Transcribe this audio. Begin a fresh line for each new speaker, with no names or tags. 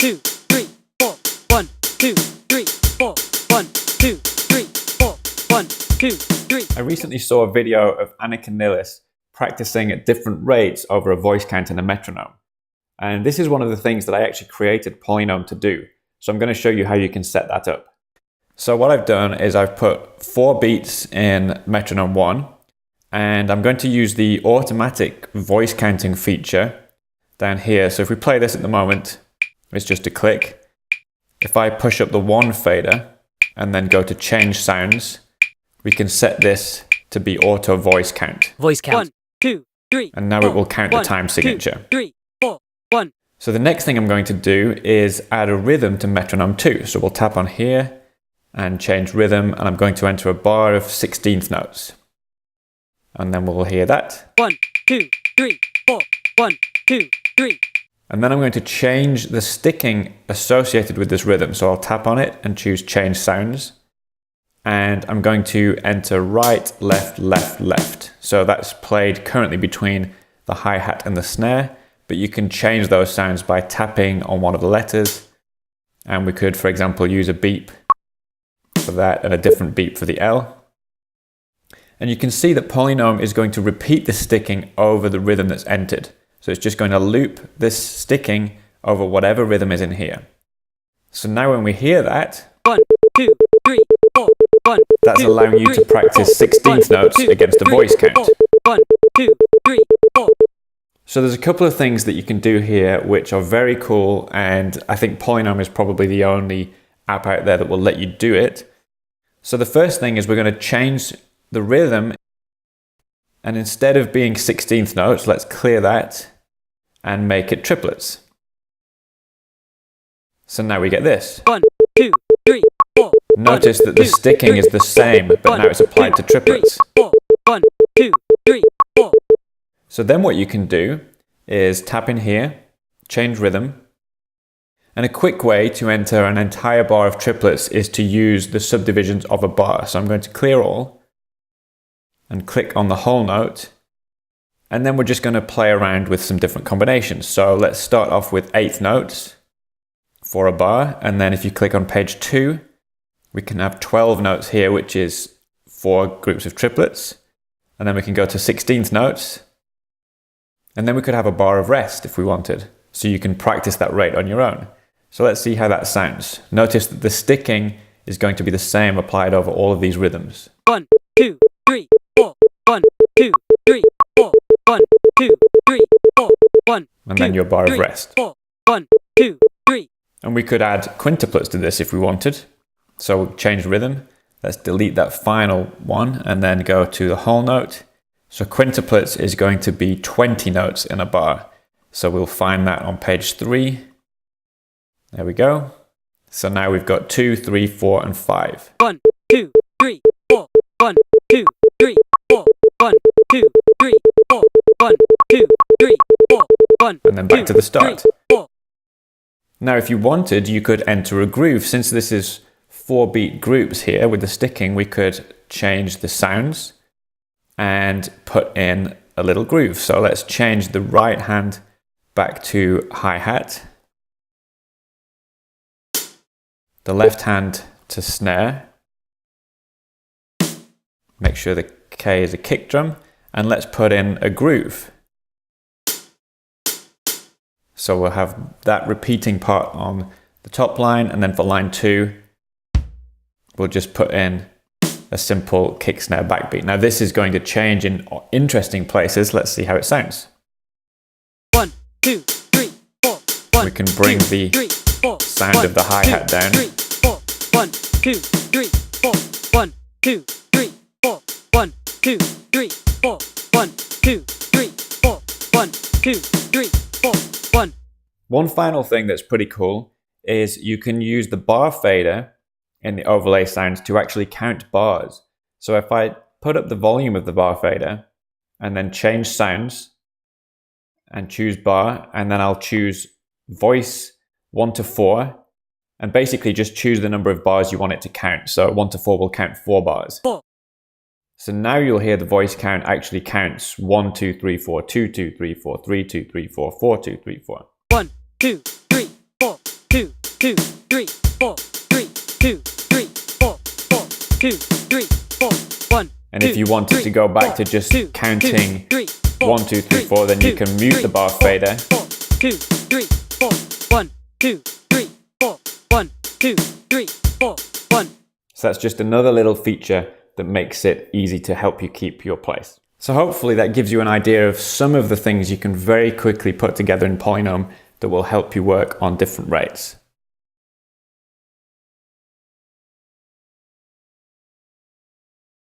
2, 3, 4. 1, 2, 3, 4. 1, 2, 3, 4. 1, 2, 3.
I recently saw a video of Anika Nilles practicing at different rates over a voice count in a metronome. And this is one of the things that I actually created PolyNome to do. So I'm going to show you how you can set that up. So what I've done is I've put 4 beats in metronome 1, and I'm going to use the automatic voice counting feature down here. So if we play this at the moment, it's just a click. If I push up the 1 fader and then go to change sounds, we can set this to be auto voice count.
Voice count. 1, 2, 3.
And now it will count the time signature.
2, 3, 4. 1.
So the next thing I'm going to do is add a rhythm to metronome 2. So we'll tap on here and change rhythm, and I'm going to enter a bar of 16th notes. And then we'll hear that.
1, 2, 3, 4. 1, 2, 3.
And then I'm going to change the sticking associated with this rhythm. So I'll tap on it and choose change sounds. And I'm going to enter right, left, left, left. So that's played currently between the hi-hat and the snare, but you can change those sounds by tapping on one of the letters. And we could, for example, use a beep for that and a different beep for the L. And you can see that PolyNome is going to repeat the sticking over the rhythm that's entered. So it's just going to loop this sticking over whatever rhythm is in here. So now when we hear that,
1, 2, 3, 4. 1,
that's allowing you to practice 16th notes against a voice count.
1, 2, 3, 4.
So there's a couple of things that you can do here which are very cool, and I think PolyNome is probably the only app out there that will let you do it. So the first thing is we're going to change the rhythm, and instead of being 16th notes, let's clear that and make it triplets. So now we get this.
1, 2, 3, 4.
Notice that the sticking is the same, but now it's applied to triplets.
1, 2, 3, 4.
So then what you can do is tap in here, change rhythm, and a quick way to enter an entire bar of triplets is to use the subdivisions of a bar. So I'm going to clear all and click on the whole note, and then we're just going to play around with some different combinations. So let's start off with 8th notes for a bar, and then if you click on page 2, we can have 12 notes here, which is 4 groups of triplets, and then we can go to 16th notes, and then we could have a bar of rest if we wanted. So you can practice that rate on your own. So let's see how that sounds. Notice that the sticking is going to be the same applied over all of these rhythms.
1, 2, 3, 4. 1, 2, 3, 4. 1, 2, 3, 4. 1.
And then your bar of rest.
4. 1, 2, 3.
And we could add quintuplets to this if we wanted. So we'll change rhythm. Let's delete that final one and then go to the whole note. So quintuplets is going to be 20 notes in a bar. So we'll find that on page 3. There we go. So now we've got 2, 3, 4, and 5.
1, 2, 3, 4. 1, 2, 3, 4. 1, 2, 3, 4. 1, 2, 3, 4. 1.
And then back to the start.
3, 4.
Now if you wanted, you could enter a groove. Since this is 4 beat groups here with the sticking, we could change the sounds and put in a little groove. So let's change the right hand back to hi-hat, the left hand to snare, make sure the K is a kick drum, and let's put in a groove. So we'll have that repeating part on the top line, and then for line 2, we'll just put in a simple kick snare backbeat. Now this is going to change in interesting places. Let's see how it sounds.
1, 2, 3, 4. 1,
we can bring
2,
the
3, 4.
sound
1,
of the hi-hat
2,
down.
3, 4. 1, 2, 3, 4. 1, 2, 3, 4. 1, 2, 3, 4. 1, 2, 3, 4. 1, 2, 3, 4. 1.
One final thing that's pretty cool is you can use the bar fader in the overlay sounds to actually count bars. So if I put up the volume of the bar fader and then change sounds and choose bar, and then I'll choose voice 1 to 4, and basically just choose the number of bars you want it to count. So 1 to 4 will count 4 bars.
4.
So now you'll hear the voice count actually counts 1, 2, 3, 4, 2, 2, 3, 4, 3, 2, 3, 4, 4, 2, 3, 4.
1, 2, 3, 4. 2, 2, 3, 4, 3, 2, 3, 4, 4, 2, 3, 4, 1.
And if you wanted to go back to just counting 1, 2, 3, 4, then you can mute the bar fader.
2, 3, 4, 1, 2, 3, 4, 1, 2, 3, 4, 1.
So that's just another little feature that makes it easy to help you keep your place. So hopefully that gives you an idea of some of the things you can very quickly put together in PolyNome that will help you work on different rates.